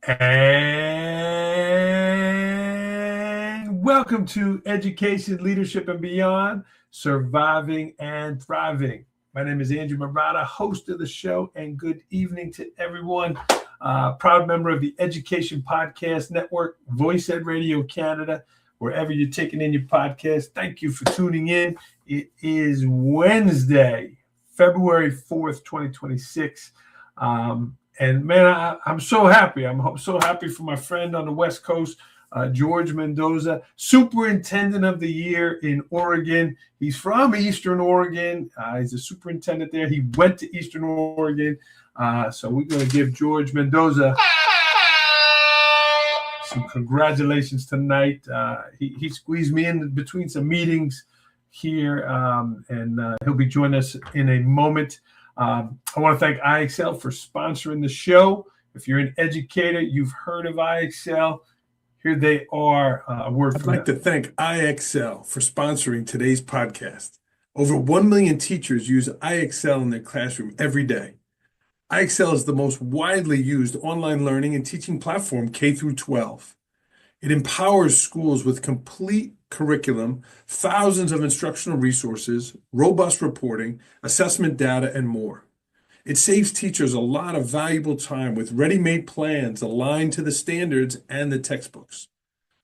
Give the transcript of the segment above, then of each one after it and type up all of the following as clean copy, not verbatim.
And welcome to Education, Leadership, and Beyond, Surviving and Thriving. My name is Andrew Murata, host of the show, and good evening to everyone. Proud member of the Education Podcast Network, Voice Ed Radio Canada, wherever you're taking in your podcast. Thank you for tuning in. It is Wednesday, February 4th, 2026. And man, I'm so happy. I'm so happy for my friend on the West Coast, George Mendoza, Superintendent of the Year in Oregon. He's from Eastern Oregon. He's a superintendent there. He went to Eastern Oregon. So we're going to give George Mendoza some congratulations tonight. He squeezed me in between some meetings here, and he'll be joining us in a moment. I want to thank IXL for sponsoring the show. If you're an educator, you've heard of IXL. Here they are. A word I'd like to thank IXL for sponsoring today's podcast. Over 1 million teachers use IXL in their classroom every day. IXL is the most widely used online learning and teaching platform K through 12. It empowers schools with complete curriculum, thousands of instructional resources, robust reporting, assessment data, and more. It saves teachers a lot of valuable time with ready-made plans aligned to the standards and the textbooks.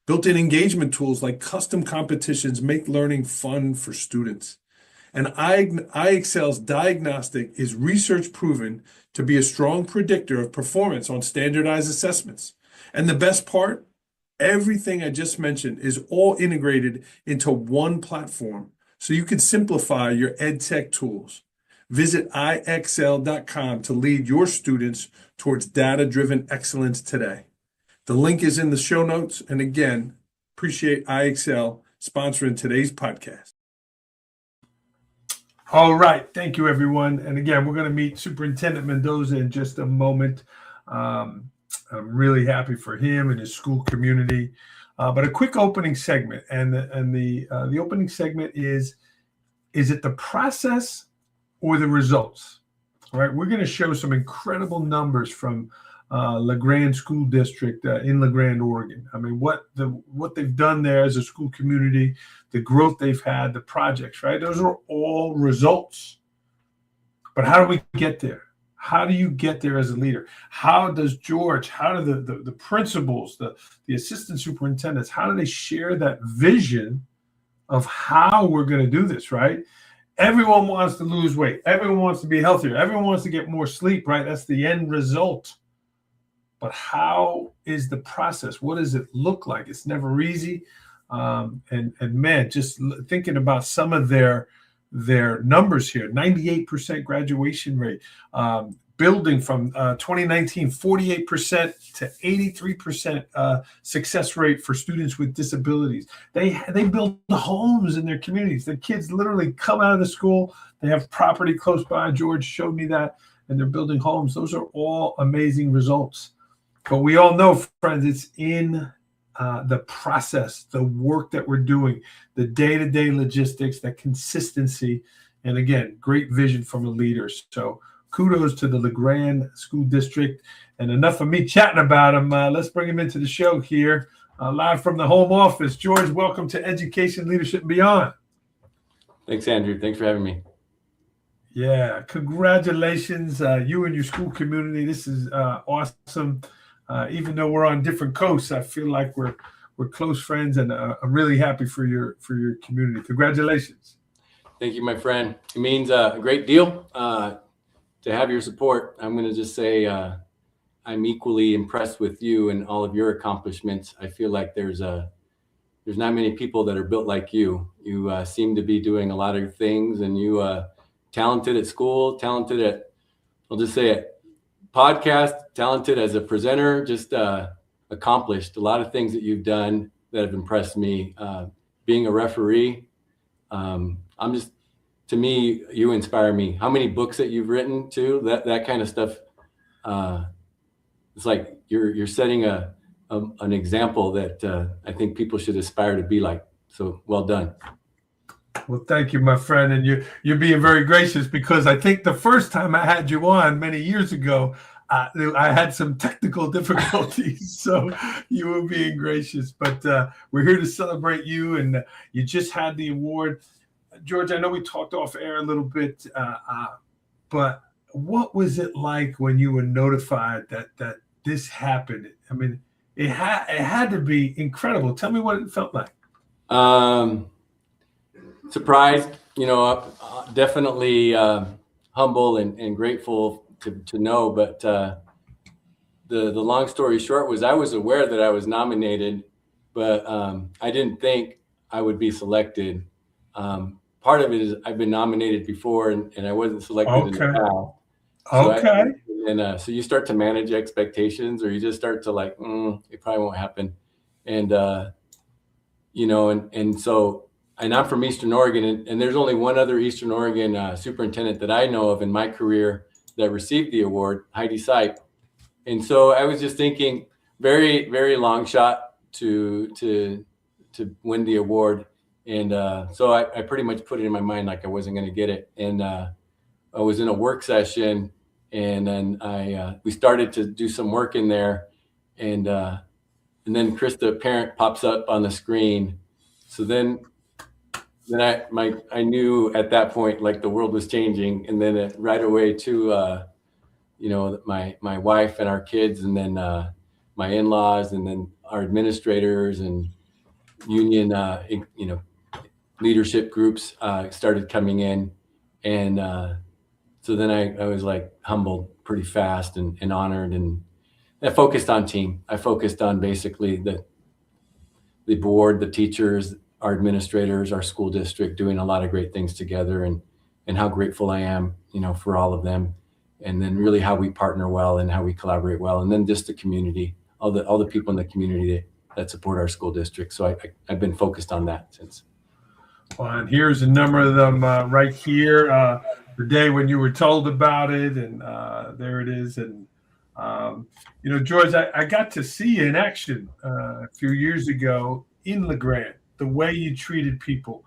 Built-in engagement tools like custom competitions make learning fun for students. And IXL's diagnostic is research proven to be a strong predictor of performance on standardized assessments. And the best part? Everything I just mentioned is all integrated into one platform, so you can simplify your EdTech tools. Visit IXL.com to lead your students towards data-driven excellence today. The link is in the show notes, and again, appreciate IXL sponsoring today's podcast. All right. Thank you, everyone. And again, we're going to meet Superintendent Mendoza in just a moment. I'm really happy for him and his school community. But a quick opening segment, and the opening segment is it the process or the results? All right, we're going to show some incredible numbers from Grande School District in Grande, Oregon. I mean, what they've done there as a school community, the growth they've had, the projects, right? Those are all results. But how do we get there? How do you get there as a leader? How does George, how do the principals, the assistant superintendents, how do they share that vision of how we're going to do this, right? Everyone wants to lose weight. Everyone wants to be healthier. Everyone wants to get more sleep, right? That's the end result. But how is the process? What does it look like? It's never easy. And man, just thinking about some of their numbers here, 98% graduation rate, building from 2019, 48% to 83% success rate for students with disabilities. They build homes in their communities. The kids literally come out of the school. They have property close by. George showed me that, and they're building homes. Those are all amazing results. But we all know, friends, it's in the process, the work that we're doing, the day-to-day logistics, that consistency, and again, great vision from the leaders. So kudos to the Grande School District. And enough of me chatting about them. Let's bring him into the show here, live from the home office. George, welcome to Education, Leadership, and Beyond. Thanks, Andrew. Thanks for having me. Yeah, congratulations, you and your school community. This is awesome. Even though we're on different coasts, I feel like we're close friends, and I'm really happy for your community. Congratulations. Thank you, my friend. It means a great deal to have your support. I'm going to just say I'm equally impressed with you and all of your accomplishments. I feel like there's not many people that are built like you. You seem to be doing a lot of things, and you talented at school, talented at, I'll just say it, podcast, talented as a presenter, just accomplished a lot of things that you've done that have impressed me. Being a referee, to me, you inspire me. How many books that you've written too, that kind of stuff. It's like you're setting an example that I think people should aspire to be like. So well done. Well, thank you, my friend. And you're being very gracious, because I think the first time I had you on many years ago, I had some technical difficulties, so you were being gracious. But we're here to celebrate you, and you just had the award. George, I know we talked off air a little bit, but what was it like when you were notified that this happened? I mean, it had to be incredible. Tell me what it felt like. Surprised, definitely humble and grateful to know. But the long story short was I was aware that I was nominated, but I didn't think I would be selected. Part of it is I've been nominated before and I wasn't selected in the past. So so you start to manage expectations, or you just start to like, it probably won't happen. And, and I'm from Eastern Oregon, and there's only one other Eastern Oregon superintendent that I know of in my career that received the award, Heidi Sipe. And so I was just thinking, very, very long shot to win the award. And so I pretty much put it in my mind like I wasn't going to get it. And I was in a work session, and then we started to do some work in there, and then Krista parent pops up on the screen. So then I knew at that point like the world was changing, and then right away to my wife and our kids, and then my in-laws, and then our administrators and union leadership groups started coming in, and so then I was like humbled pretty fast and honored, and I focused on team. I focused on basically the board, the teachers, our administrators, our school district doing a lot of great things together, and how grateful I am, for all of them, and then really how we partner well and how we collaborate well, and then just the community, all the people in the community that support our school district. So I've been focused on that since. Well, and here's a number of them right here. The day when you were told about it, and there it is. And George, I got to see you in action a few years ago in La Grande. The way you treated people,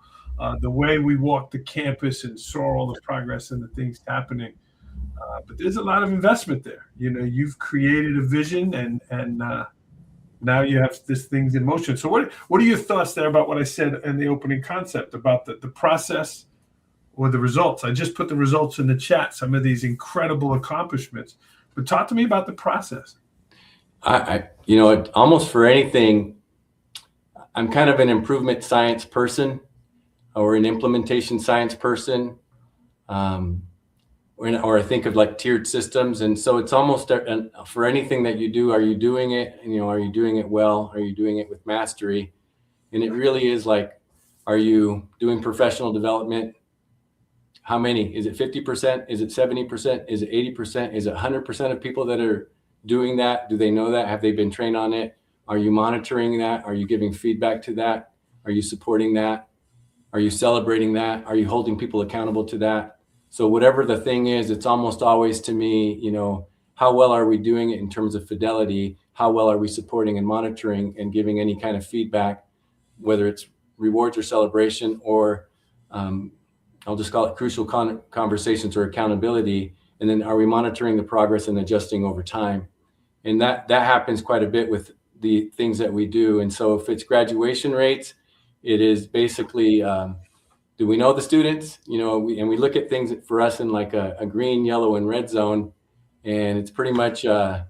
the way we walked the campus and saw all the progress and the things happening. But there's a lot of investment there. You've created a vision, and now you have this thing's in motion. So what are your thoughts there about what I said in the opening concept about the process or the results? I just put the results in the chat, some of these incredible accomplishments. But talk to me about the process. Almost for anything, I'm kind of an improvement science person or an implementation science person. Or I think of like tiered systems. And so it's almost for anything that you do, are you doing it? Are you doing it well? Are you doing it with mastery? And it really is like, are you doing professional development? How many? Is it 50%? Is it 70%? Is it 80%? Is it 100% of people that are doing that? Do they know that? Have they been trained on it? Are you monitoring that? Are you giving feedback to that? Are you supporting that? Are you celebrating that? Are you holding people accountable to that? So whatever the thing is, it's almost always to me, how well are we doing it in terms of fidelity? How well are we supporting and monitoring and giving any kind of feedback, whether it's rewards or celebration, or I'll just call it crucial conversations or accountability. And then are we monitoring the progress and adjusting over time? And that happens quite a bit with the things that we do. And so if it's graduation rates, it is basically, do we know the students? And we look at things for us in like a green, yellow, and red zone. And it's pretty much, do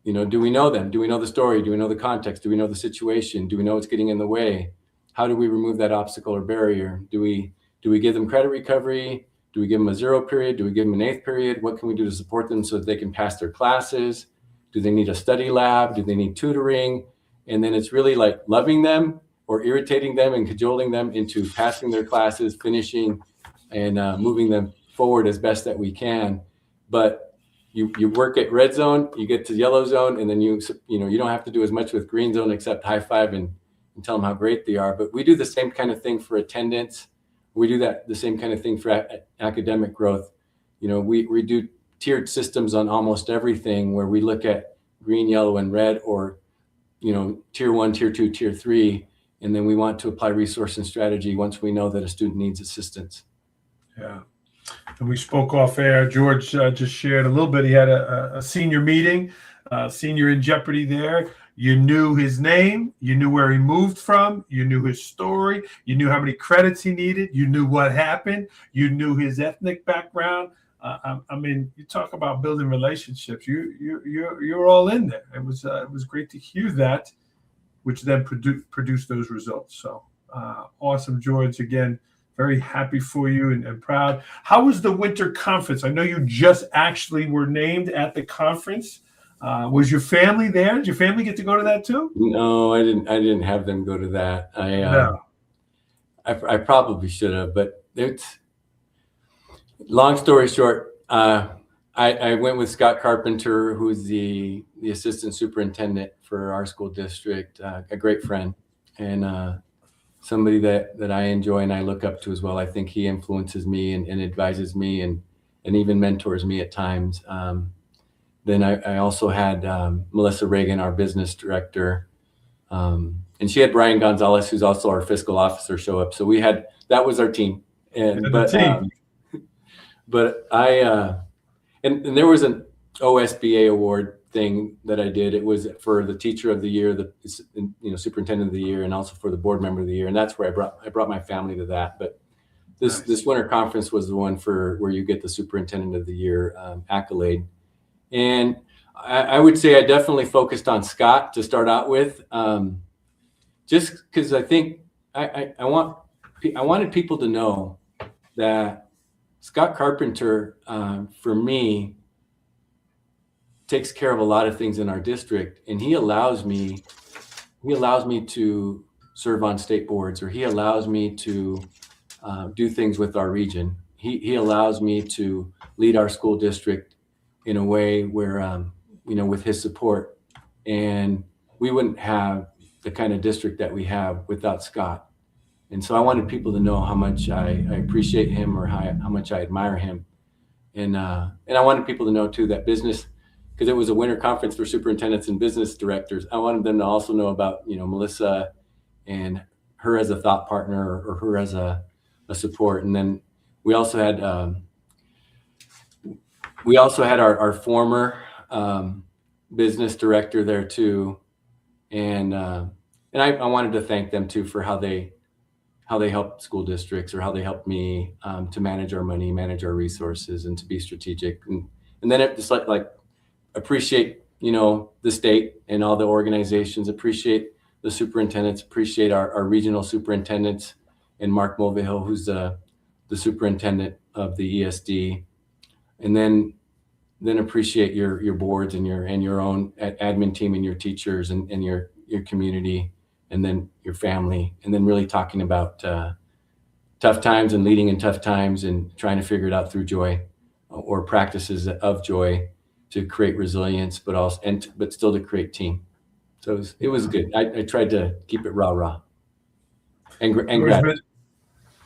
we know them? Do we know the story? Do we know the context? Do we know the situation? Do we know what's getting in the way? How do we remove that obstacle or barrier? Do we give them credit recovery? Do we give them a 0 period? Do we give them an 8th period? What can we do to support them so that they can pass their classes? Do they need a study lab? Do they need tutoring? And then it's really like loving them or irritating them and cajoling them into passing their classes, finishing, and moving them forward as best that we can. But you work at red zone, you get to yellow zone, and then you don't have to do as much with green zone except high five and tell them how great they are. But we do the same kind of thing for attendance. We do the same kind of thing for academic growth. We do tiered systems on almost everything, where we look at green, yellow, and red, or tier 1, tier 2, tier 3. And then we want to apply resource and strategy once we know that a student needs assistance. Yeah. And we spoke off air. George just shared a little bit. He had a senior meeting, senior in jeopardy there. You knew his name. You knew where he moved from. You knew his story. You knew how many credits he needed. You knew what happened. You knew his ethnic background. I mean, you talk about building relationships. You're all in there. It was great to hear that, which then produced those results. So awesome, George. Again, very happy for you and proud. How was the winter conference? I know you just actually were named at the conference. Was your family there? Did your family get to go to that too? No, I didn't have them go to that. I probably should have, but it's long story short. I went with Scott Carpenter, who's the assistant superintendent for our school district, a great friend and somebody that I enjoy and I look up to as well. I think he influences me and advises me and even mentors me at times. Then I also had Melissa Reagan, our business director, and she had Brian Gonzalez, who's also our fiscal officer, show up. So that was our team. But and there was an OSBA award thing that I did. It was for the teacher of the year, the superintendent of the year, and also for the board member of the year. And that's where I brought my family to that. But this winter conference was the one where you get the superintendent of the year accolade. And I would say I definitely focused on Scott to start out with, just because I think I wanted people to know that Scott Carpenter, for me, takes care of a lot of things in our district, and he allows me to serve on state boards, or he allows me to do things with our region. He allows me to lead our school district in a way where, with his support, and we wouldn't have the kind of district that we have without Scott. And so I wanted people to know how much I appreciate him, or how much I admire him. And I wanted people to know too that business, because it was a winter conference for superintendents and business directors, I wanted them to also know about, Melissa and her as a thought partner, or her as a support. And then we also had our former business director there too. And I wanted to thank them too for how they help school districts, or how they help me to manage our money, manage our resources, and to be strategic. And then it just like appreciate, the state and all the organizations, appreciate the superintendents, appreciate our regional superintendents, and Mark Mulvihill, who's the superintendent of the ESD. And then appreciate your boards and your own admin team, and your teachers and your community, and then your family, and then really talking about tough times and leading in tough times, and trying to figure it out through joy, or practices of joy, to create resilience, but still to create team. So it was good. I tried to keep it rah and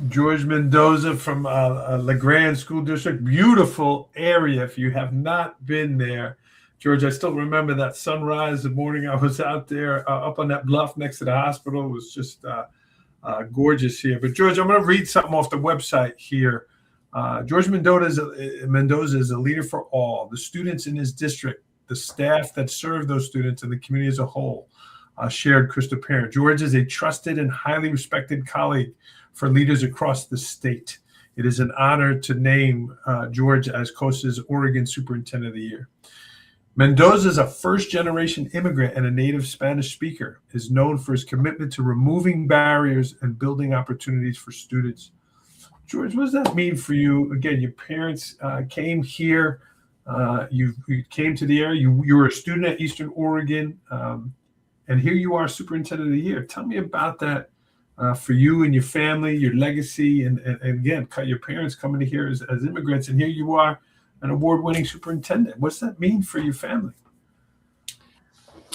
George Mendoza from Grande School District, beautiful area. If you have not been there, George, I still remember that sunrise the morning I was out there up on that bluff next to the hospital. It was just gorgeous here. But George, I'm going to read something off the website here. George Mendoza is a leader for all, the students in his district, the staff that serve those students, and the community as a whole, shared Krista Parent. George is a trusted and highly respected colleague for leaders across the state. It is an honor to name George as COSA's Oregon Superintendent of the Year. Mendoza is a first-generation immigrant and a native Spanish speaker, is known for his commitment to removing barriers and building opportunities for students. George, what does that mean for you? Again, your parents came here. You came to the area. You were a student at Eastern Oregon, and here you are, Superintendent of the Year. Tell me about that for you and your family, your legacy, and again, your parents coming to here as immigrants, and here you are, an award-winning superintendent. What's that mean for your family?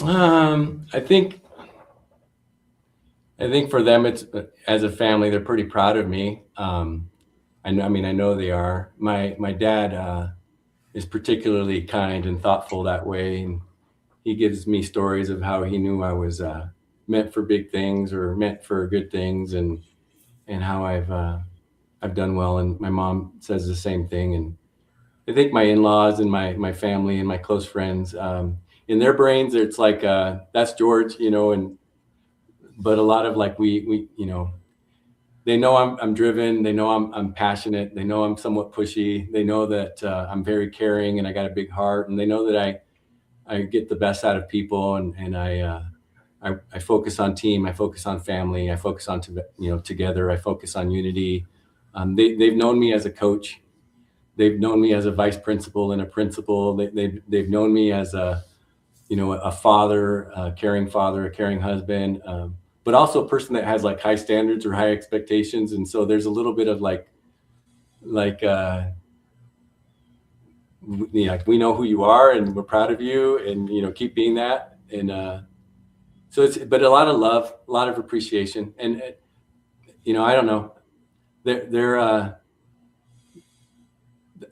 I think for them, it's, as a family, they're pretty proud of me. I know they are. My dad is particularly kind and thoughtful that way, and he gives me stories of how he knew I was meant for big things, or meant for good things, and how I've I've done well. And my mom says the same thing. And I think my in-laws and my family and my close friends, in their brains, it's like, that's George, but a lot of like, we they know I'm driven. They know I'm passionate. They know I'm somewhat pushy. They know that I'm very caring and I got a big heart. And they know that I get the best out of people, and I focus on team. I focus on family. I focus on together. I focus on unity. They've known me as a coach. They've known me as a vice principal and a principal. They've known me as a father, a caring husband, but also a person that has like high standards or high expectations. And so there's a little bit of like we know who you are and we're proud of you, and keep being that. And but a lot of love, a lot of appreciation, and I don't know, they're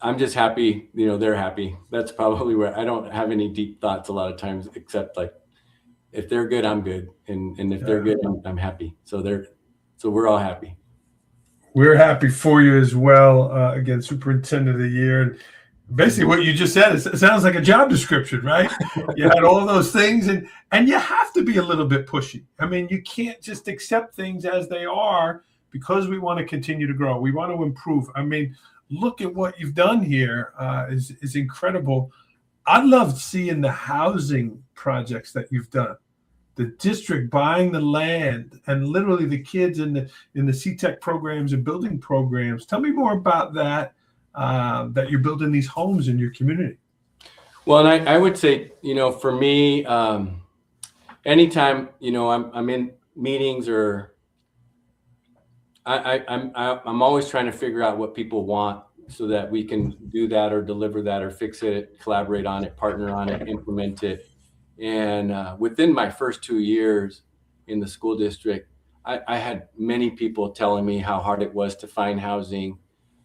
I'm just happy, they're happy. That's probably where I don't have any deep thoughts a lot of times, except like if they're good, I'm good, and if they're good, I'm happy. So we're all happy. We're happy for you as well. Again, Superintendent of the Year. And basically what you just said, it sounds like a job description, right? You had all those things, and you have to be a little bit pushy. I mean, you can't just accept things as they are, because we want to continue to grow. We want to improve. I mean, look at what you've done here is incredible. I love seeing the housing projects that you've done. The district buying the land, and literally the kids in the CTEC programs and building programs. Tell me more about that. That you're building these homes in your community. Well, and I would say, for me, anytime I'm in meetings, or I'm always trying to figure out what people want, so that we can do that or deliver that or fix it, collaborate on it, partner on it, implement it. And within my first 2 years in the school district, I had many people telling me how hard it was to find housing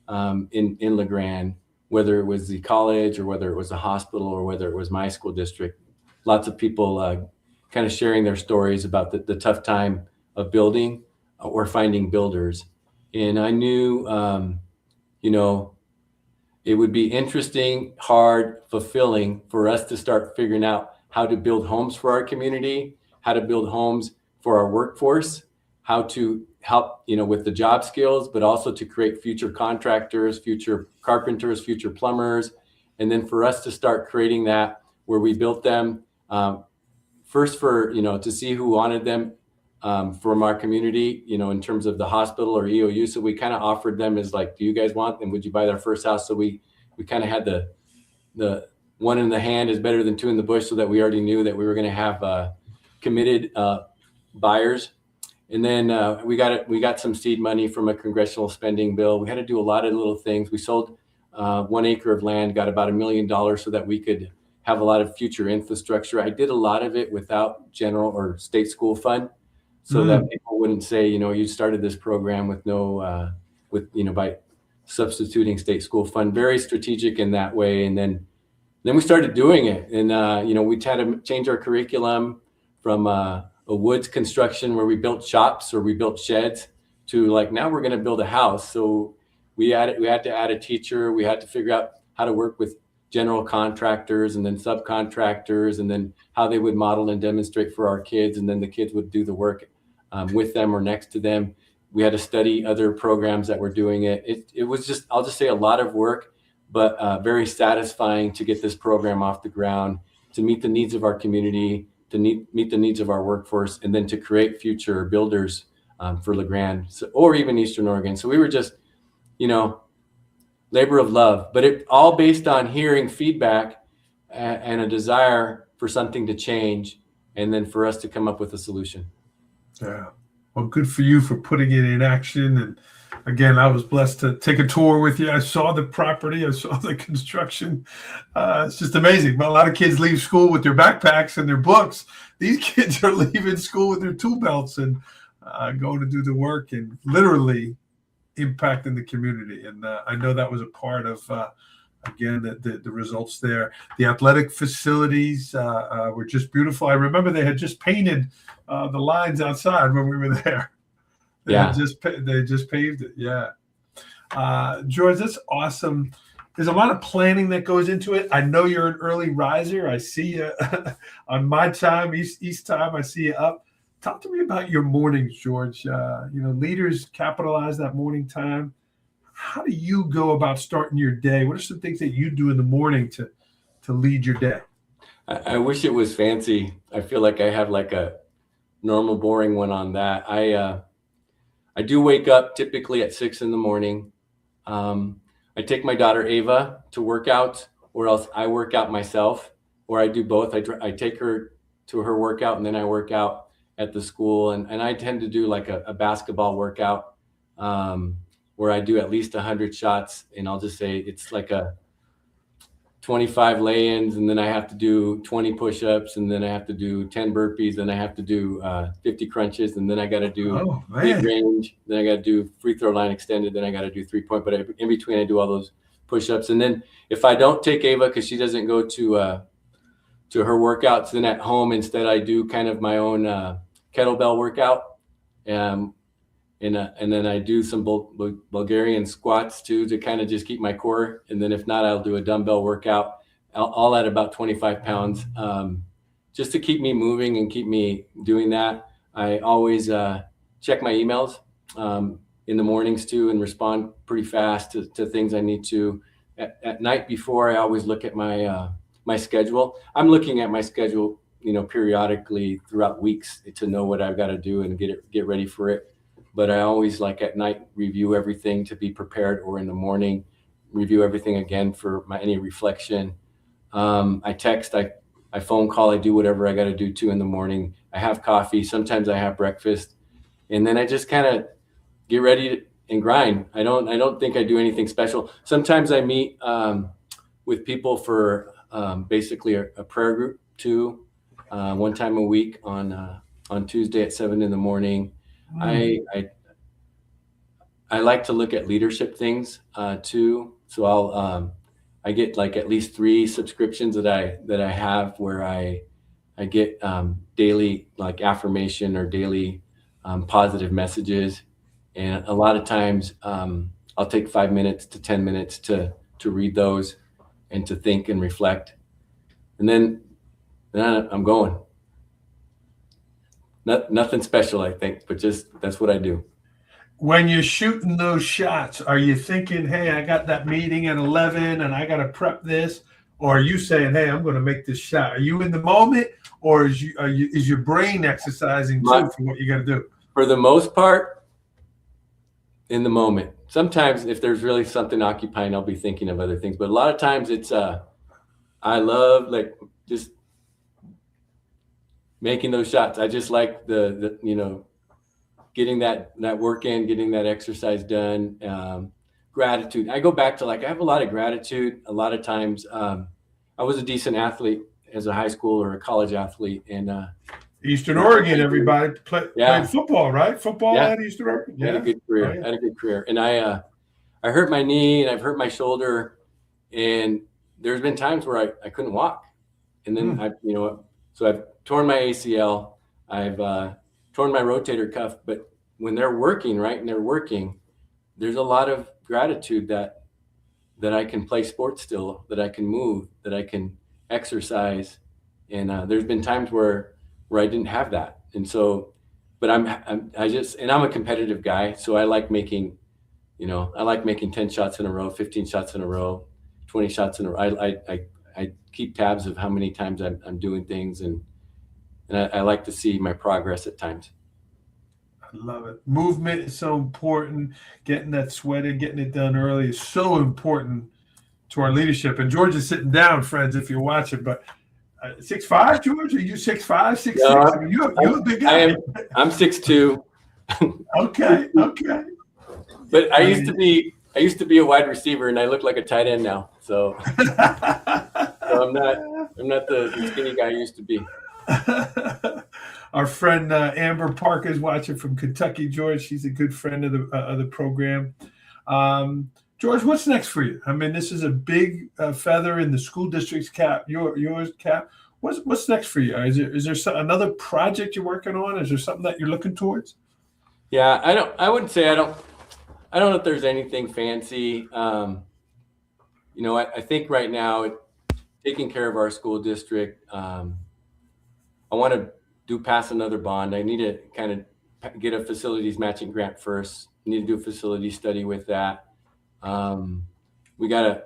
in La Grande, whether it was the college or whether it was a hospital or whether it was my school district. Lots of people kind of sharing their stories about the tough time of building or finding builders. And I knew, it would be interesting, hard, fulfilling for us to start figuring out how to build homes for our community, how to build homes for our workforce, how to help, with the job skills, but also to create future contractors, future carpenters, future plumbers. And then for us to start creating that where we built them first for, to see who wanted them from our community, in terms of the hospital or EOU. So we kind of offered them as like, do you guys want them? Would you buy their first house? So we kind of had the one in the hand is better than two in the bush, so that we already knew that we were going to have committed buyers. And then we got some seed money from a congressional spending bill. We had to do a lot of little things. We sold 1 acre of land, got about $1 million so that we could have a lot of future infrastructure. I did a lot of it without general or state school fund, so that people wouldn't say, you started this program with no, by substituting state school fund. Very strategic in that way. And then we started doing it. And, we had to change our curriculum from a woods construction where we built shops or we built sheds to like, now we're going to build a house. So we had to add a teacher. We had to figure out how to work with general contractors and then subcontractors, and then how they would model and demonstrate for our kids. And then the kids would do the work with them or next to them. We had to study other programs that were doing it. It was just, I'll just say, a lot of work, but very satisfying to get this program off the ground, to meet the needs of our community, to meet the needs of our workforce, and then to create future builders for La Grande, or even Eastern Oregon. So we were just, labor of love, but it all based on hearing feedback and a desire for something to change, and then for us to come up with a solution. Yeah. Well, good for you for putting it in action. And again, I was blessed to take a tour with you. I saw the property. I saw the construction. It's just amazing. But a lot of kids leave school with their backpacks and their books. These kids are leaving school with their tool belts and going to do the work and literally impacting the community. And I know that was a part of, again, the results there. The athletic facilities were just beautiful. I remember they had just painted the lines outside when we were there. They just paved it. Yeah. George, that's awesome. There's a lot of planning that goes into it. I know you're an early riser. I see you on my time, East time. I see you up. Talk to me about your mornings, George. Leaders capitalize that morning time. How do you go about starting your day? What are some things that you do in the morning to lead your day? I wish it was fancy. I feel like I have like a normal, boring one on that. I do wake up typically at 6 a.m. I take my daughter Ava to work out, or else I work out myself, or I do both. I take her to her workout, and then I work out at the school. And I tend to do like a basketball workout where I do at least 100 shots. And I'll just say it's like a 25 lay-ins, and then I have to do 20 push-ups, and then I have to do 10 burpees, and I have to do 50 crunches, and then I got to do mid-range, then I got to do free throw line extended, then I got to do 3-point. But in between, I do all those push-ups. And then if I don't take Ava because she doesn't go to her workouts, then at home instead I do kind of my own kettlebell workout. And then I do some Bulgarian squats too to kind of just keep my core. And then if not, I'll do a dumbbell workout, all at about 25 pounds, just to keep me moving and keep me doing that. I always check my emails in the mornings too and respond pretty fast to things I need to. At night before, I always look at my schedule. I'm looking at my schedule, periodically throughout weeks to know what I've got to do and get ready for it. But I always like at night review everything to be prepared, or in the morning review everything again for any reflection. I text, I phone call, I do whatever I got to do too in the morning. I have coffee. Sometimes I have breakfast, and then I just kind of get ready and grind. I don't think I do anything special. Sometimes I meet with people for basically a prayer group too, one time a week on Tuesday at 7 a.m. I like to look at leadership things too. So I get like at least 3 subscriptions that I have where I get daily like affirmation or daily positive messages. And a lot of times I'll take 5 minutes to 10 minutes to read those and to think and reflect. And then I'm going. Nothing special, I think, but just that's what I do. When you're shooting those shots, are you thinking, hey, I got that meeting at 11 and I got to prep this? Or are you saying, hey, I'm going to make this shot? Are you in the moment, or is your brain exercising too for what you got to do? For the most part, in the moment. Sometimes if there's really something occupying, I'll be thinking of other things. But a lot of times it's I love like just making those shots. I just like the getting that work in, getting that exercise done. Gratitude. I go back to I have a lot of gratitude. A lot of times I was a decent athlete as a high school or a college athlete, and Eastern Oregon, everybody played football, right? Football at Eastern Oregon. Yeah, had a good career. Oh, yeah. Had a good career, and I hurt my knee and I've hurt my shoulder, and there's been times where I couldn't walk, and then so I've torn my ACL, I've torn my rotator cuff. But when they're working, right, and they're working, there's a lot of gratitude that I can play sports still, that I can move, that I can exercise, and there's been times where I didn't have that, and so, but I'm a competitive guy, so I like making 10 shots in a row, 15 shots in a row, 20 shots in a row. I keep tabs of how many times I'm doing things, and I like to see my progress at times. I love it. Movement is so important. Getting that sweat in, getting it done early is so important to our leadership. And George is sitting down, friends, if you're watching. But 6'5", George? Are you 6'5", 6'6"? No, I mean, you're a big guy. I'm 6'2". Okay. But I used to be a wide receiver, and I look like a tight end now. So, I'm not the skinny guy I used to be. Our friend Amber Parker is watching from Kentucky, George. She's a good friend of the program. George, what's next for you? I mean, this is a big feather in the school district's cap. Yours cap. What's next for you? Is there another project you're working on? Is there something that you're looking towards? Yeah, I wouldn't say I don't I don't know if there's anything fancy. I think right now, taking care of our school district, I want to pass another bond. I need to kind of get a facilities matching grant first. I need to do a facility study with that. LeGrande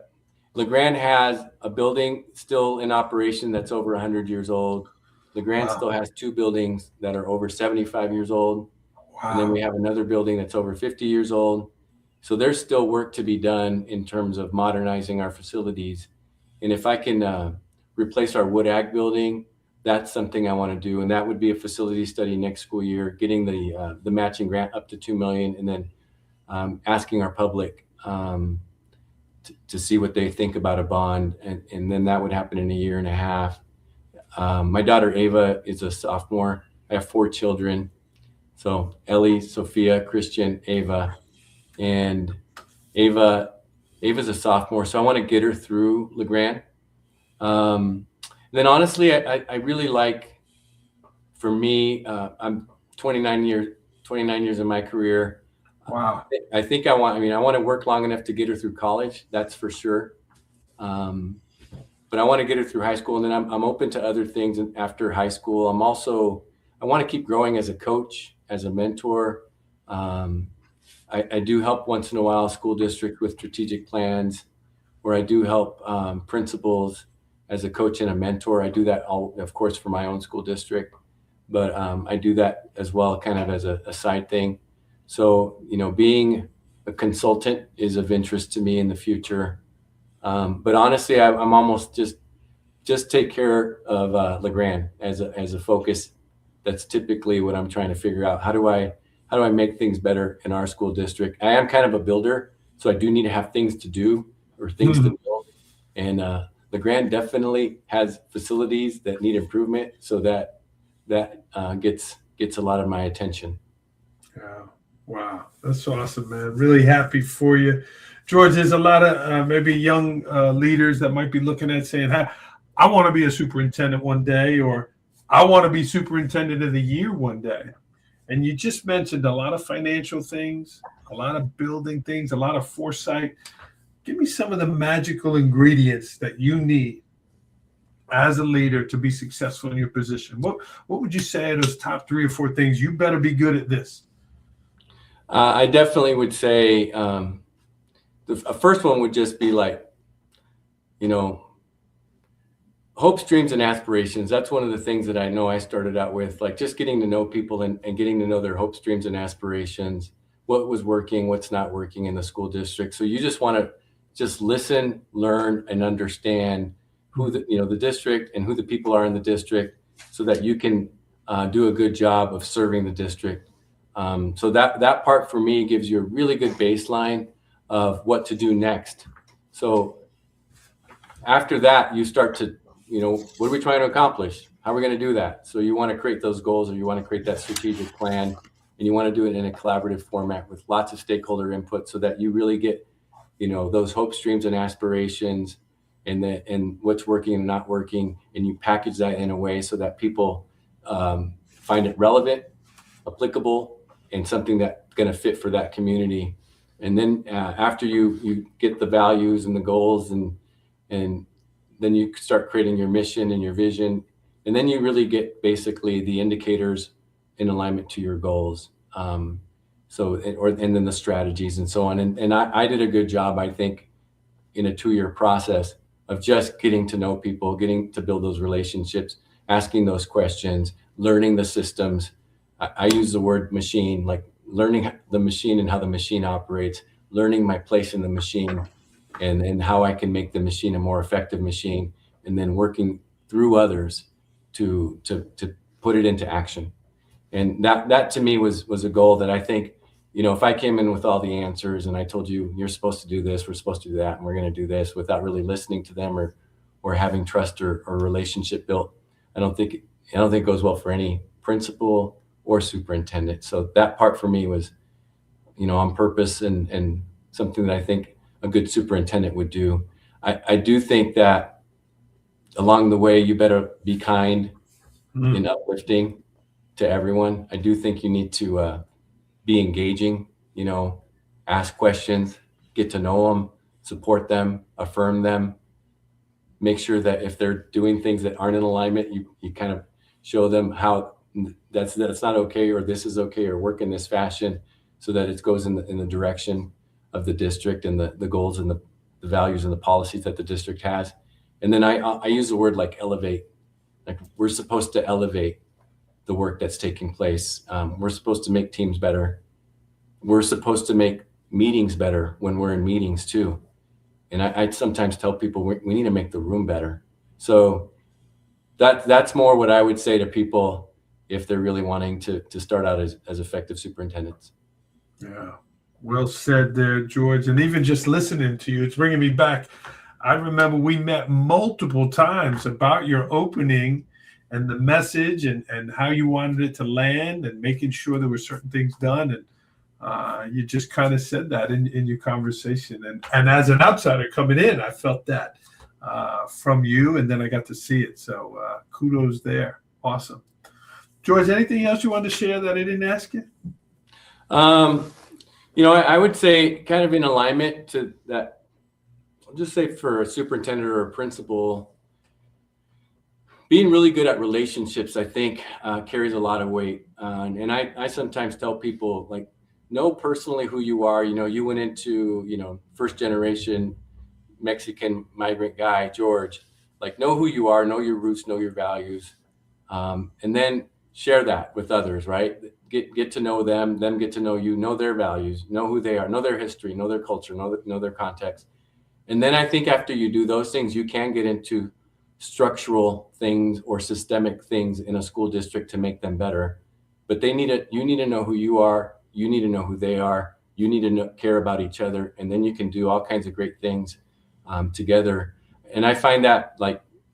has a building still in operation that's over 100 years old. LeGrande still has 2 buildings that are over 75 years old. And then we have another building that's over 50 years old. So there's still work to be done in terms of modernizing our facilities. And if I can replace our wood ag building, that's something I want to do. And that would be a facility study next school year, getting the matching grant up to $2 million, and then asking our public to see what they think about a bond. And then that would happen in a year and a half. My daughter Ava is a sophomore. I have 4 children. So Ellie, Sophia, Christian, Ava. And Ava's a sophomore, so I want to get her through LeGrande. Then honestly, I really like, for me, I'm 29 years in my career. Wow. I think I want to work long enough to get her through college. That's for sure. But I want to get her through high school, and then I'm open to other things after high school. I want to keep growing as a coach, as a mentor. I do help once in a while school district with strategic plans, or I do help principals as a coach and a mentor. I do that all, of course, for my own school district, but I do that as well, kind of as a side thing. So, being a consultant is of interest to me in the future. But honestly, I'm almost just take care of LeGrande as a focus. That's typically what I'm trying to figure out. How do I make things better in our school district? I am kind of a builder, so I do need to have things to do or things to build. And LeGrande definitely has facilities that need improvement, so that gets a lot of my attention. Yeah. Wow, that's awesome, man. Really happy for you, George. There's a lot of maybe young leaders that might be looking at saying, "Hey, I want to be a superintendent one day," or "I want to be superintendent of the year one day." And you just mentioned a lot of financial things, a lot of building things, a lot of foresight. Give me some of the magical ingredients that you need as a leader to be successful in your position. What would you say are those top 3 or 4 things? You better be good at this. I definitely would say the first one would just be like, hopes, dreams, and aspirations. That's one of the things that I know I started out with, like just getting to know people and getting to know their hopes, dreams, and aspirations, what was working, what's not working in the school district. So you just want to just listen, learn, and understand who the district and who the people are in the district, so that you can do a good job of serving the district. So that part for me gives you a really good baseline of what to do next. So after that, you start to, what are we trying to accomplish? How are we going to do that? So you want to create those goals, or you want to create that strategic plan, and you want to do it in a collaborative format with lots of stakeholder input, so that you really get, those hopes, dreams, and aspirations, and what's working and not working, and you package that in a way so that people find it relevant, applicable, and something that's going to fit for that community. And then after you get the values and the goals, and then you start creating your mission and your vision, and then you really get basically the indicators in alignment to your goals. And then the strategies and so on. And I did a good job, I think, in a 2-year process of just getting to know people, getting to build those relationships, asking those questions, learning the systems. I use the word machine, like learning the machine and how the machine operates, learning my place in the machine, and how I can make the machine a more effective machine, and then working through others to put it into action. And that to me was a goal that I think, if I came in with all the answers and I told you, you're supposed to do this, we're supposed to do that, and we're going to do this, without really listening to them or having trust or relationship built, I don't think it goes well for any principal or superintendent. So that part for me was, on purpose, and something that I think a good superintendent would do. I do think that along the way, you better be kind and uplifting to everyone. I do think you need to be engaging, ask questions, get to know them, support them, affirm them, make sure that if they're doing things that aren't in alignment, you kind of show them how that's not okay, or this is okay, or work in this fashion, so that it goes in the direction of the district and the goals and the values and the policies that the district has. And then I use the word like elevate. Like, we're supposed to elevate the work that's taking place. We're supposed to make teams better. We're supposed to make meetings better when we're in meetings too. And I sometimes tell people we need to make the room better. So that's more what I would say to people if they're really wanting to start out as effective superintendents. Yeah, well said there, George. And even just listening to you, it's bringing me back. I remember we met multiple times about your opening and the message and how you wanted it to land and making sure there were certain things done. And you just kind of said that in your conversation. And as an outsider coming in, I felt that from you, and then I got to see it. So kudos there. Awesome. George, anything else you wanted to share that I didn't ask you? I would say, kind of in alignment to that, I'll just say for a superintendent or a principal, being really good at relationships, I think, carries a lot of weight. And I sometimes tell people, like, know personally who you are. You went into, first generation Mexican migrant guy, George, like, know who you are, know your roots, know your values, and then share that with others, right? Get to know them get to know you, know their values, know who they are, know their history, know their culture, know their context. And then I think after you do those things, you can get into structural things or systemic things in a school district to make them better. But you need to know who you are, you need to know who they are, you need to care about each other, and then you can do all kinds of great things together. And I find that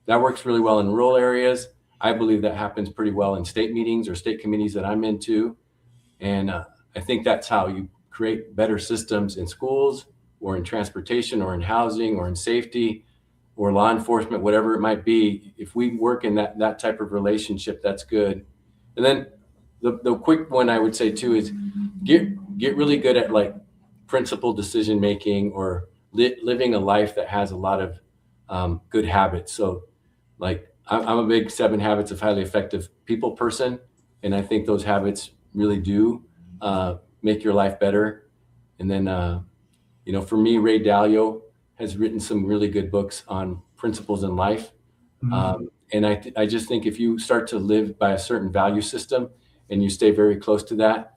that works really well in rural areas. I believe that happens pretty well in state meetings or state committees that I'm into. And I think that's how you create better systems in schools or in transportation or in housing or in safety or law enforcement, whatever it might be. If we work in that type of relationship, that's good. And then the quick one I would say too is get really good at principled decision making or living a life that has a lot of good habits. So I'm a big 7 Habits of Highly Effective People person. And I think those habits really do make your life better. And then, for me, Ray Dalio has written some really good books on principles in life. Mm-hmm. And I just think if you start to live by a certain value system and you stay very close to that,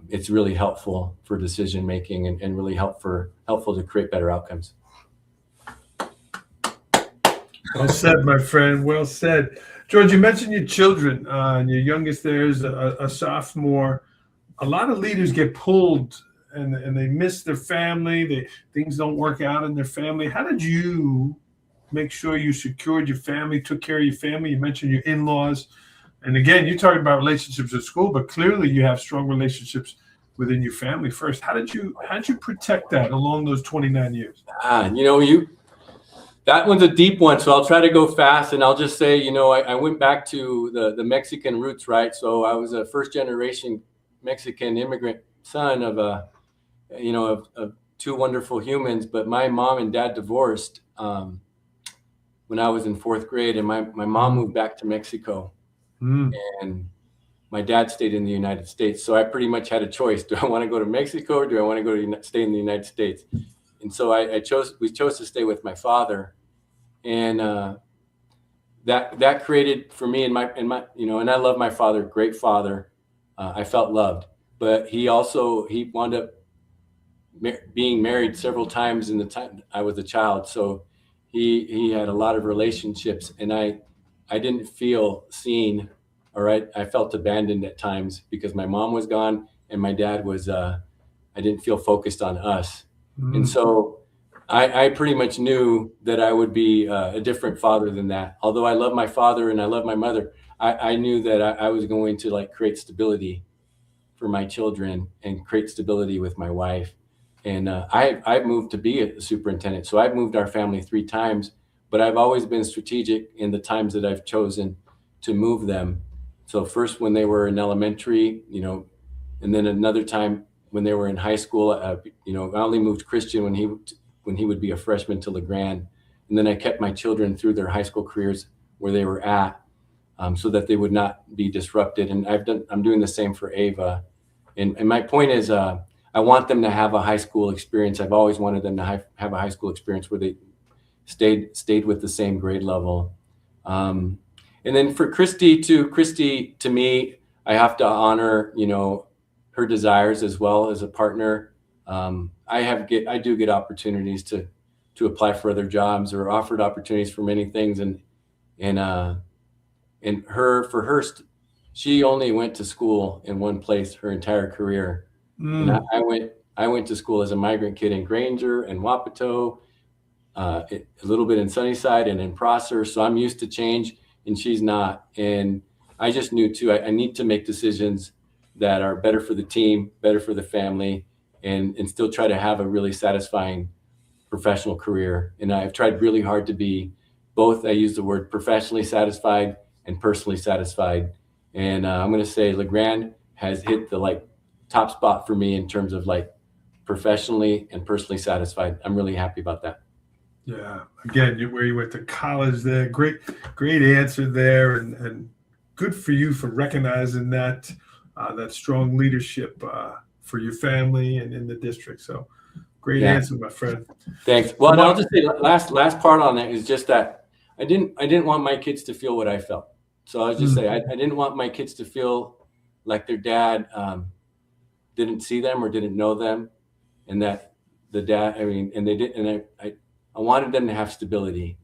it's really helpful for decision making and really helpful to create better outcomes. Well said, my friend. Well said. George, you mentioned your children, and your youngest there is a sophomore. A lot of leaders get pulled and they miss their family. Things don't work out in their family. How did you make sure you secured your family, took care of your family? You mentioned your in-laws. And again, you're talking about relationships at school, but clearly you have strong relationships within your family first. How did you protect that along those 29 years? That one's a deep one, so I'll try to go fast, and I'll just say, I went back to the Mexican roots, right? So I was a first generation Mexican immigrant son of 2 wonderful humans, but my mom and dad divorced when I was in 4th grade, and my mom moved back to Mexico, and my dad stayed in the United States. So I pretty much had a choice: do I want to go to Mexico or do I want to stay in the United States? And so we chose to stay with my father. And that created for me and I love my father, great father. I felt loved, but he wound up being married several times in the time I was a child. So he had a lot of relationships, and I didn't feel seen. All right, I felt abandoned at times because my mom was gone and my dad was. I didn't feel focused on us, and so. I pretty much knew that I would be a different father than that. Although I love my father and I love my mother, I knew that I was going to create stability for my children and create stability with my wife. And I moved to be a superintendent. So I've moved our family 3 times, but I've always been strategic in the times that I've chosen to move them. So first when they were in elementary, and then another time when they were in high school. I only moved Christian when he would be a freshman to Grande, and then I kept my children through their high school careers where they were at, so that they would not be disrupted. And I'm doing the same for Ava. And my point is, I want them to have a high school experience. I've always wanted them to have a high school experience where they stayed with the same grade level. And then for Christy, to me, I have to honor, her desires as well as a partner. I do get opportunities to apply for other jobs, or offered opportunities for many things. She only went to school in one place her entire career. And I went to school as a migrant kid in Granger and Wapato, a little bit in Sunnyside and in Prosser. So I'm used to change, and she's not. And I just knew too, I need to make decisions that are better for the team, better for the family, and still try to have a really satisfying professional career. And I've tried really hard to be both. I use the word professionally satisfied and personally satisfied. And I'm going to say Grande has hit the top spot for me in terms of professionally and personally satisfied. I'm really happy about that. Yeah. Again, where you went to college there. Great answer there. And good for you for recognizing that strong leadership for your family and in the district. So great answer, my friend. Thanks. Well, and I'll just say last part on that is just that I didn't want my kids to feel what I felt. So I'll just say I didn't want my kids to feel like their dad didn't see them or didn't know them, and that the dad, and they did, and I wanted them to have stability,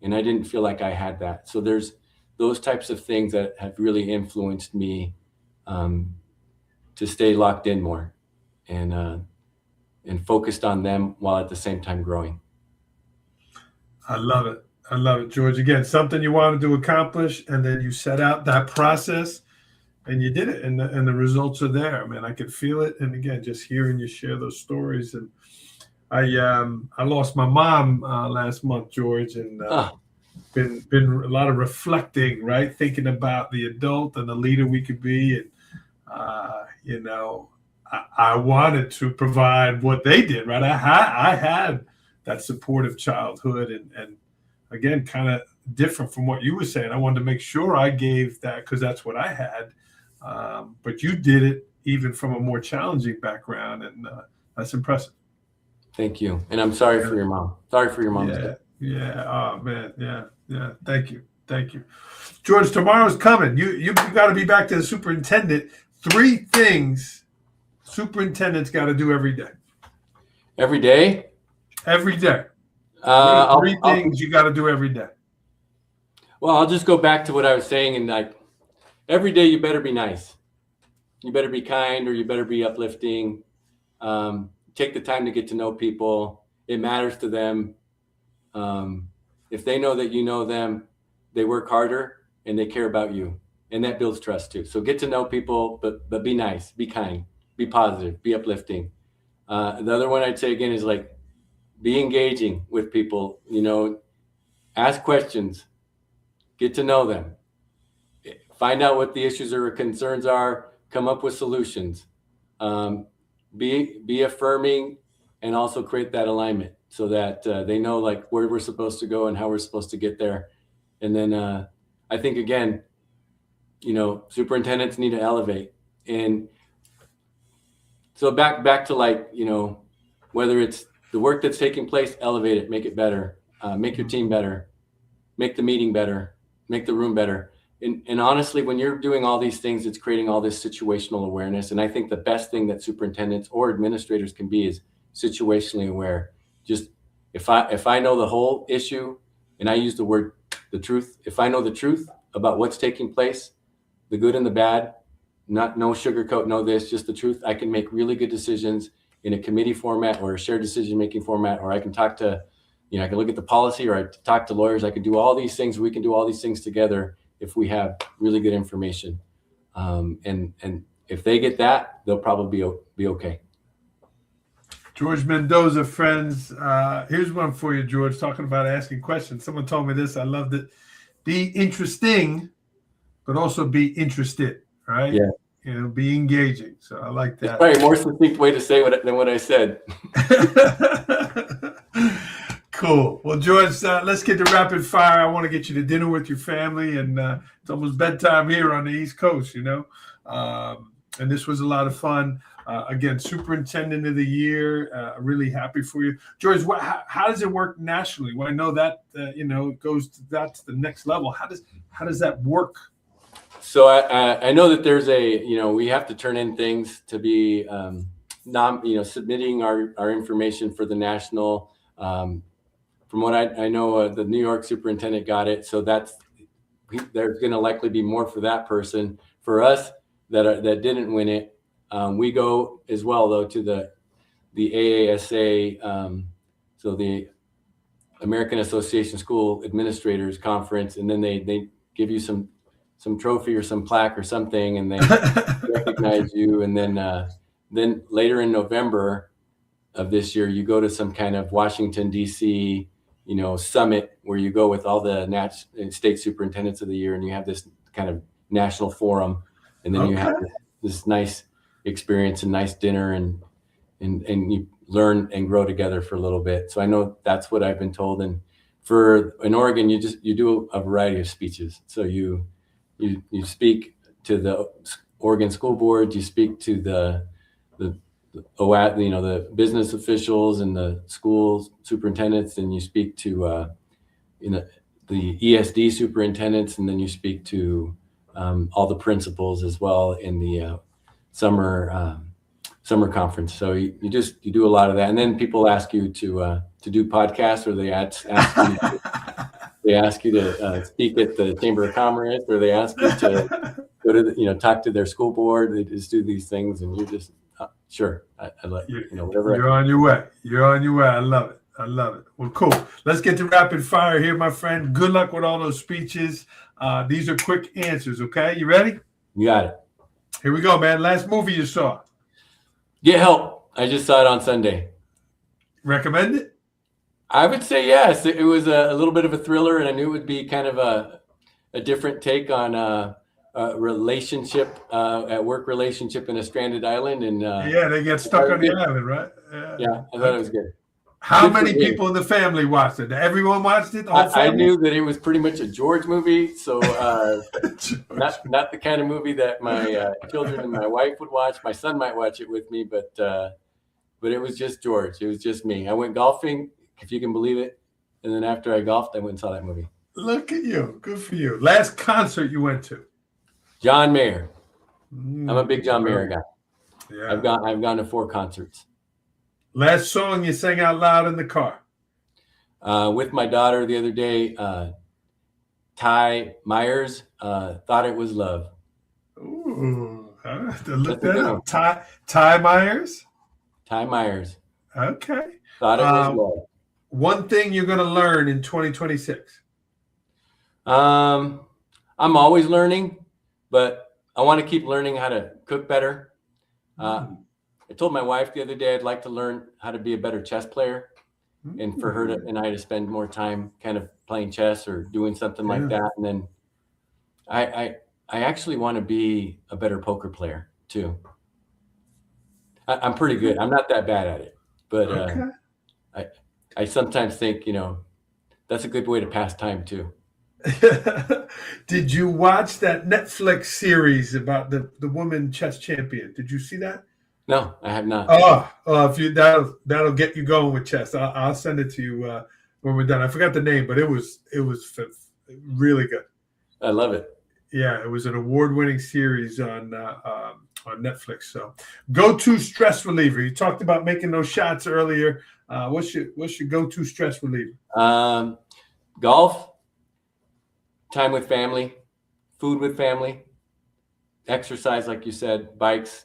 and I didn't feel like I had that. So there's those types of things that have really influenced me to stay locked in more and focused on them while at the same time growing. I love it, George. Again, something you wanted to accomplish, and then you set out that process, and you did it, and the results are there. Man, I could feel it. And again, just hearing you share those stories, and I lost my mom last month, George, and been a lot of reflecting, right? Thinking about the adult and the leader we could be, and I wanted to provide what they did, right? I had that supportive childhood, and again, kind of different from what you were saying. I wanted to make sure I gave that because that's what I had. But you did it even from a more challenging background, and that's impressive. Thank you. And I'm sorry for your mom. Sorry for your mom. Yeah. Oh man. Yeah. Thank you. George, tomorrow's coming. You got to be back to the superintendent. 3 things superintendents got to do every day. Every day? Every day. 3 things you got to do every day. Well, I'll just go back to what I was saying, and every day you better be nice. You better be kind, or you better be uplifting. Take the time to get to know people. It matters to them. If they know that you know them, they work harder and they care about you, and that builds trust too. So get to know people, but be nice, be kind, be positive, be uplifting. The other one I'd say again is be engaging with people. Ask questions, get to know them, find out what the issues or concerns are, come up with solutions. Be affirming, and also create that alignment so that they know where we're supposed to go and how we're supposed to get there. And then I think again, superintendents need to elevate. And so back to whether it's the work that's taking place, elevate it, make it better, make your team better, make the meeting better, make the room better. And honestly, when you're doing all these things, it's creating all this situational awareness. And I think the best thing that superintendents or administrators can be is situationally aware. Just if I know the whole issue, and I use the word the truth, if I know the truth about what's taking place, the good and the bad, no sugarcoat, no this, just the truth, I can make really good decisions in a committee format or a shared decision-making format, or I can talk to, I can look at the policy, or I talk to lawyers. I can do all these things. We can do all these things together if we have really good information. And if they get that, they'll probably be okay. George Mendoza, friends. Here's one for you, George, talking about asking questions. Someone told me this. I loved it. Be interesting, but also be interested, right? Yeah. be engaging. So I like It's that. probably a more succinct way to say than what I said. Cool. Well, George, let's get to rapid fire. I want to get you to dinner with your family, and it's almost bedtime here on the East Coast, and this was a lot of fun. Again, Superintendent of the Year. Really happy for you, George. How does it work nationally? Well, I know that it goes that's the next level. How does that work? So I know that there's we have to turn in things to be submitting our information for the national. From what I know, the New York superintendent got it. So there's going to likely be more for that person. For us that didn't win it, we go as well though to the AASA, so the American Association School Administrators Conference, and then they give you some trophy or some plaque or something, and they recognize you. And then later in November of this year, you go to some kind of Washington, D.C., summit where you go with all the state superintendents of the year, and you have this kind of national forum, and then you have this nice experience and nice dinner, and you learn and grow together for a little bit. So I know that's what I've been told. And in Oregon, you do a variety of speeches. So you speak to the Oregon School Board, you speak to the business officials and the school superintendents, and you speak to the ESD superintendents, and then you speak to all the principals as well in the summer conference. So you do a lot of that, and then people ask you to do podcasts, or they ask you to speak at the Chamber of Commerce, or they ask you to go to talk to their school board. They just do these things, and you just sure. I like whatever. You're on your way. You're on your way. I love it. I love it. Well, cool. Let's get to rapid fire here, my friend. Good luck with all those speeches. These are quick answers. Okay, you ready? You got it. Here we go, man. Last movie you saw? Get Help. I just saw it on Sunday. Recommend it? I would say yes. It was a little bit of a thriller, and I knew it would be kind of a different take on a relationship, at work relationship in a stranded island. And they get stuck on the island, right? Yeah, I thought it was good. How many people in the family watched it? Everyone watched it? I knew that it was pretty much a George movie, so not the kind of movie that my children and my wife would watch. My son might watch it with me, but it was just George. It was just me. I went golfing, if you can believe it, and then after I golfed, I went and saw that movie. Look at you. Good for you. Last concert you went to? John Mayer. I'm a big John Mayer guy. Yeah. I've gone to 4 concerts. Last song you sang out loud in the car? With my daughter the other day, Ty Myers, Thought It Was Love. Ooh, I have to look that up. Ty Myers? Ty Myers. Okay. Thought It Was Love. One thing you're going to learn in 2026? I'm always learning, but I want to keep learning how to cook better. I told my wife the other day I'd like to learn how to be a better chess player, and for her and I to spend more time kind of playing chess or doing something like that. And then I actually want to be a better poker player too. I'm pretty good. I'm not that bad at it, but I sometimes think that's a good way to pass time too. Did you watch that Netflix series about the woman chess champion? Did you see that? No, I have not. If you that'll get you going with chess. I'll send it to you when we're done. I forgot the name, but it was really good. I love it. Yeah, it was an award-winning series on Netflix. So, go-to stress reliever. You talked about making those shots earlier. What's your go-to stress reliever? Golf, time with family, food with family, exercise, like you said, bikes.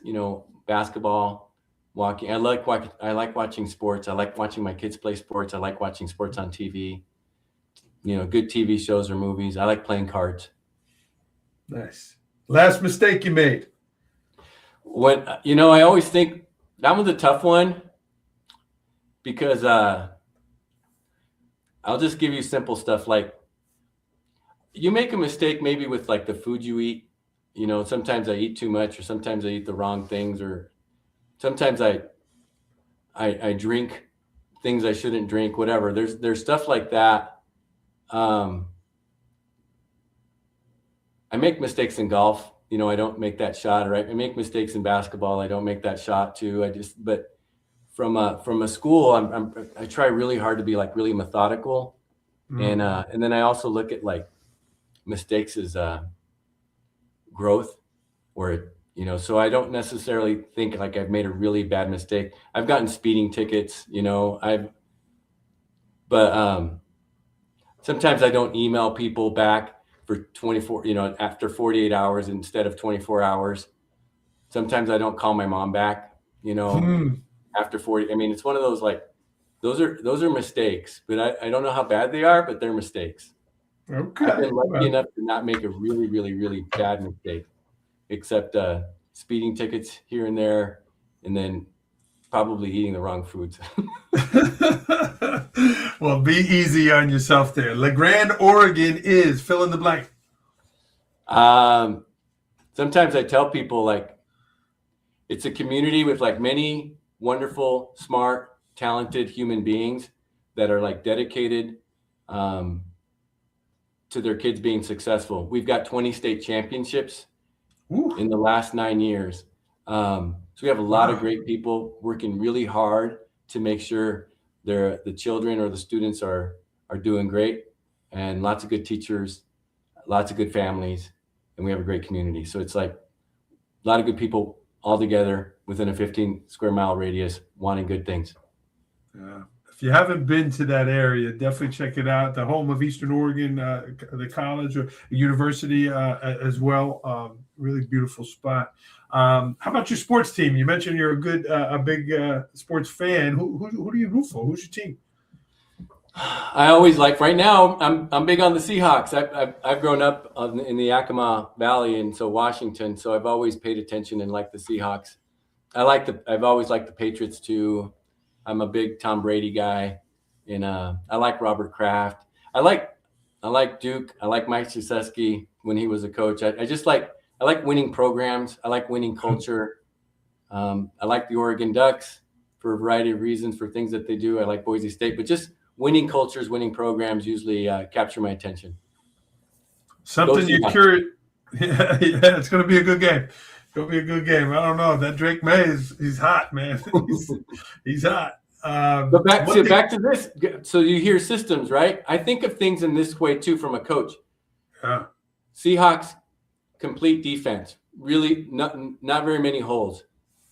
Basketball, walking. I like watching sports. I like watching my kids play sports. I like watching sports on TV. Good TV shows or movies. I like playing cards. Nice. Last mistake you made? When I always think that was a tough one, because I'll just give you simple stuff like you make a mistake maybe with like the food you eat. sometimes I eat too much, or sometimes I eat the wrong things, or sometimes I drink things I shouldn't drink, whatever. There's stuff like that. I make mistakes in golf. I don't make that shot, right? I make mistakes in basketball. I don't make that shot too. But from a school, I try really hard to be like really methodical. And then I also look at like mistakes as growth, where so I don't necessarily think like I've made a really bad mistake. I've gotten speeding tickets, but sometimes I don't email people back for 24, after 48 hours instead of 24 hours. Sometimes I don't call my mom back, after 40. I mean, it's one of those, like, those are mistakes, but I don't know how bad they are, but they're mistakes. Okay. I've been lucky enough to not make a really, really, really bad mistake, except speeding tickets here and there, and then probably eating the wrong foods. Well, be easy on yourself there. Grande, Oregon is fill in the blank. Sometimes I tell people, like, it's a community with like many wonderful, smart, talented human beings that are like dedicated to their kids being successful. We've got 20 state championships in the last 9 years. So we have a lot of great people working really hard to make sure the children or the students are doing great, and lots of good teachers, lots of good families, and we have a great community. So it's like a lot of good people all together within a 15 square mile radius wanting good things. Yeah. If you haven't been to that area, definitely check it out. The home of Eastern Oregon, the college or university as well. Really beautiful spot. How about your sports team? You mentioned you're a big sports fan. Who do you root for? Who's your team? I always like, right now, I'm big on the Seahawks. I've grown up in the Yakima Valley, and so Washington. So I've always paid attention and liked the Seahawks. I've always liked the Patriots too. I'm a big Tom Brady guy, and I like Robert Kraft. I like Duke. I like Mike Krzyzewski when he was a coach. I like winning programs. I like winning culture. I like the Oregon Ducks for a variety of reasons, for things that they do. I like Boise State, but just winning cultures, winning programs usually capture my attention. Something you're curious. Yeah, it's going to be a good game. It's going to be a good game. I don't know. That Drake May he's hot, man. he's hot. But back to this. So you hear systems, right? I think of things in this way too from a coach. Yeah. Seahawks, complete defense. Really not very many holes.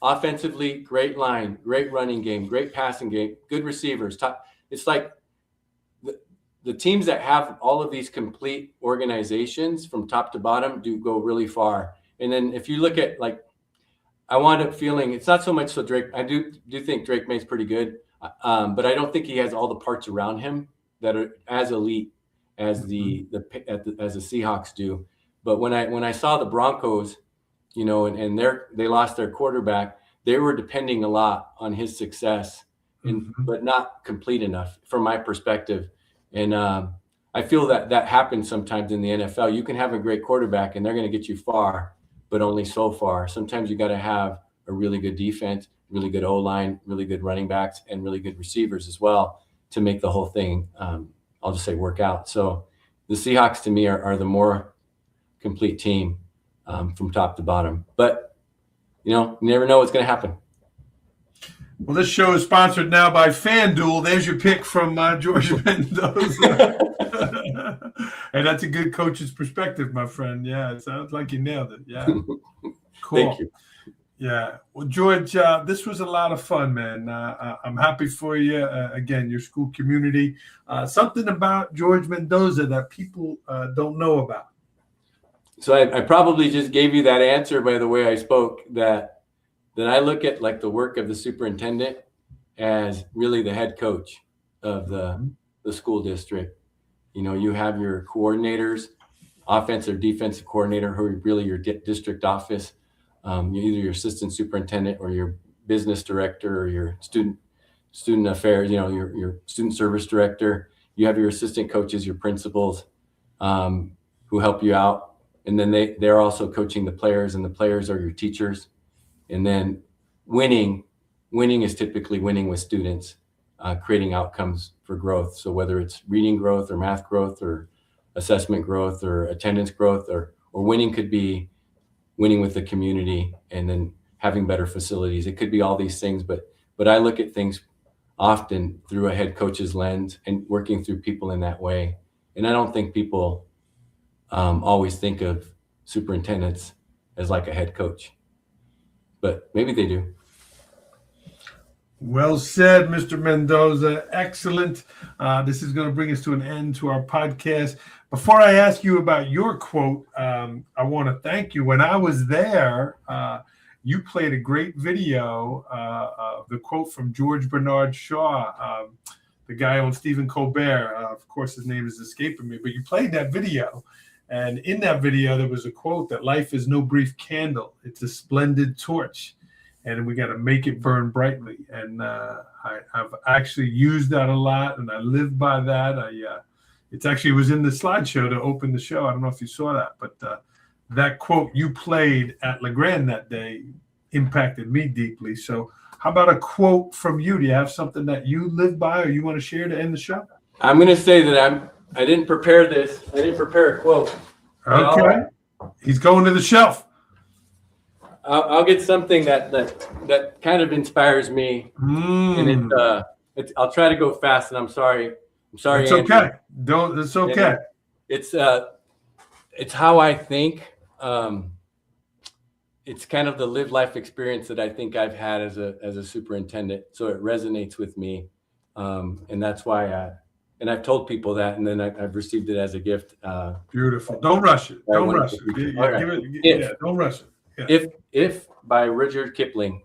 Offensively, great line, great running game, great passing game, good receivers. It's like the teams that have all of these complete organizations from top to bottom do go really far. And then if you look at, like, I wound up feeling it's not so much so Drake. I do think Drake May's pretty good, but I don't think he has all the parts around him that are as elite as the Seahawks do. But when I saw the Broncos, and they lost their quarterback, they were depending a lot on his success, but not complete enough from my perspective. And I feel that happens sometimes in the NFL. You can have a great quarterback and they're going to get you far, but only so far. Sometimes you got to have a really good defense, really good O-line, really good running backs, and really good receivers as well to make the whole thing, I'll just say, work out. So the Seahawks to me are the more complete team from top to bottom. But, you never know what's going to happen. Well, this show is sponsored now by FanDuel. There's your pick from George Mendoza. And that's a good coach's perspective, my friend. Yeah, it sounds like you nailed it. Yeah. Cool. Thank you. Yeah. Well, George, this was a lot of fun, man. I'm happy for you. Again, your school community. Something about George Mendoza that people don't know about. So I probably just gave you that answer by the way I spoke, that I look at, like, the work of the superintendent as really the head coach of the school district. You have your coordinators, offensive, defensive coordinator, who are really your district office. Either your assistant superintendent or your business director or your student affairs, your student service director. You have your assistant coaches, your principals, who help you out And then they're also coaching the players, and the players are your teachers. And then winning is typically winning with students, creating outcomes for growth. So whether it's reading growth or math growth or assessment growth or attendance growth, or winning could be winning with the community and then having better facilities. It could be all these things, but I look at things often through a head coach's lens and working through people in that way. And I don't think people always think of superintendents as like a head coach, but maybe they do. Well said, Mr. Mendoza. Excellent. This is going to bring us to an end to our podcast. Before I ask you about your quote, I want to thank you. When I was there, you played a great video of the quote from George Bernard Shaw, the guy on Stephen Colbert. Of course, his name is escaping me, but you played that video. And in that video, there was a quote that life is no brief candle. It's a splendid torch. And we got to make it burn brightly. And I've actually used that a lot, and I live by that. It actually was in the slideshow to open the show. I don't know if you saw that, but that quote you played at Grande that day impacted me deeply. So how about a quote from you? Do you have something that you live by or you want to share to end the show? I'm going to say that I didn't prepare this. I didn't prepare a quote. Okay. He's going to the shelf. I'll get something that kind of inspires me, and I'll try to go fast. And I'm sorry. It's Andrew. okay. It's okay. It's how I think. It's kind of the live life experience that I think I've had as a superintendent. So it resonates with me, and that's why and I've told people that, and then I've received it as a gift. Beautiful. Don't rush it. Don't rush it. Don't rush it. Yeah. If by Rudyard Kipling,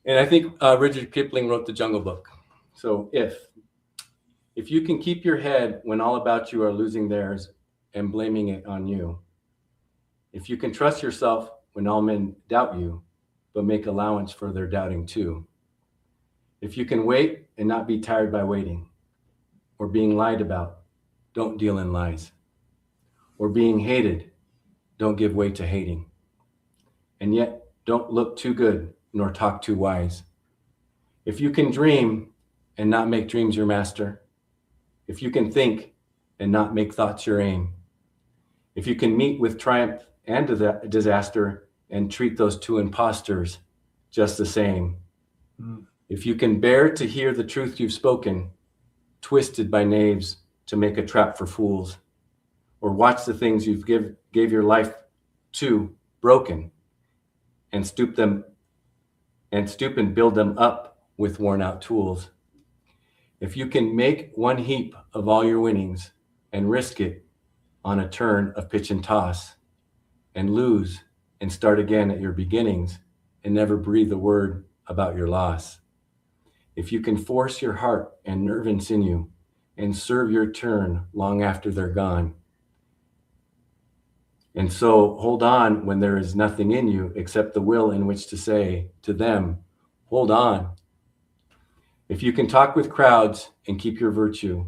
and I think Rudyard Kipling wrote the Jungle Book. So if you can keep your head when all about you are losing theirs and blaming it on you, if you can trust yourself when all men doubt you, but make allowance for their doubting too, if you can wait and not be tired by waiting, or being lied about, don't deal in lies, or being hated, don't give way to hating. And yet, don't look too good nor talk too wise. If you can dream and not make dreams your master, if you can think and not make thoughts your aim, if you can meet with triumph and disaster and treat those two imposters just the same, if you can bear to hear the truth you've spoken, twisted by knaves to make a trap for fools, or watch the things you've gave your life to broken, and stoop and build them up with worn out tools. If you can make one heap of all your winnings and risk it on a turn of pitch and toss, and lose and start again at your beginnings and never breathe a word about your loss. If you can force your heart and nerve and sinew and serve your turn long after they're gone, and so hold on when there is nothing in you except the will in which to say to them, hold on. If you can talk with crowds and keep your virtue,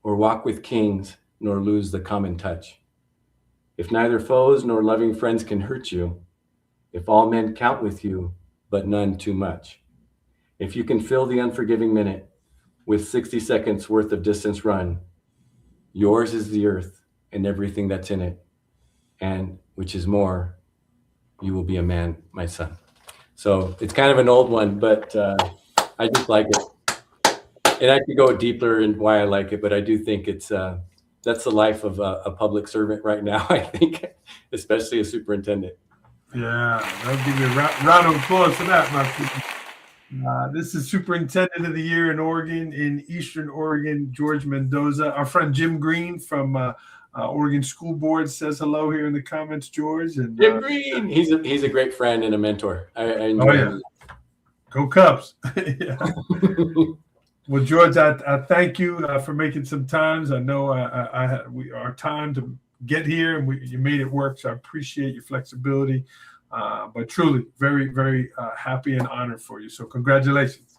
or walk with kings nor lose the common touch. If neither foes nor loving friends can hurt you, if all men count with you, but none too much. If you can fill the unforgiving minute with 60 seconds worth of distance run, yours is the earth and everything that's in it. And which is more, you will be a man, my son. So it's kind of an old one, but I just like it. And I could go deeper in why I like it, but I do think it's that's the life of a public servant right now, I think, especially a superintendent. Yeah, I'll give you a round of applause for that, my people. This is Superintendent of the Year in Oregon, in Eastern Oregon, George Mendoza. Our friend Jim Green from Oregon School Board says hello here in the comments, George. And Jim Green, he's a great friend and a mentor. I enjoy him. Go Cubs. Yeah. Well, George, I thank you for making some times. I know our time to get here, and you made it work, so I appreciate your flexibility. But truly, very, very happy and honored for you. So congratulations.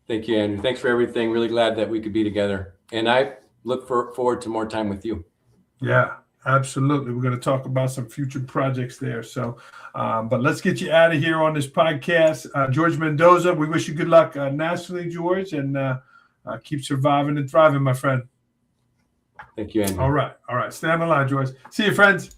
Thank you, Andrew. Thanks for everything. Really glad that we could be together. And I look forward to more time with you. Yeah, Absolutely. We're going to talk about some future projects there. So, but let's get you out of here on this podcast. George Mendoza, we wish you good luck nationally, George, and keep surviving and thriving, my friend. Thank you, Andrew. All right. Stay on the line, George. See you, friends.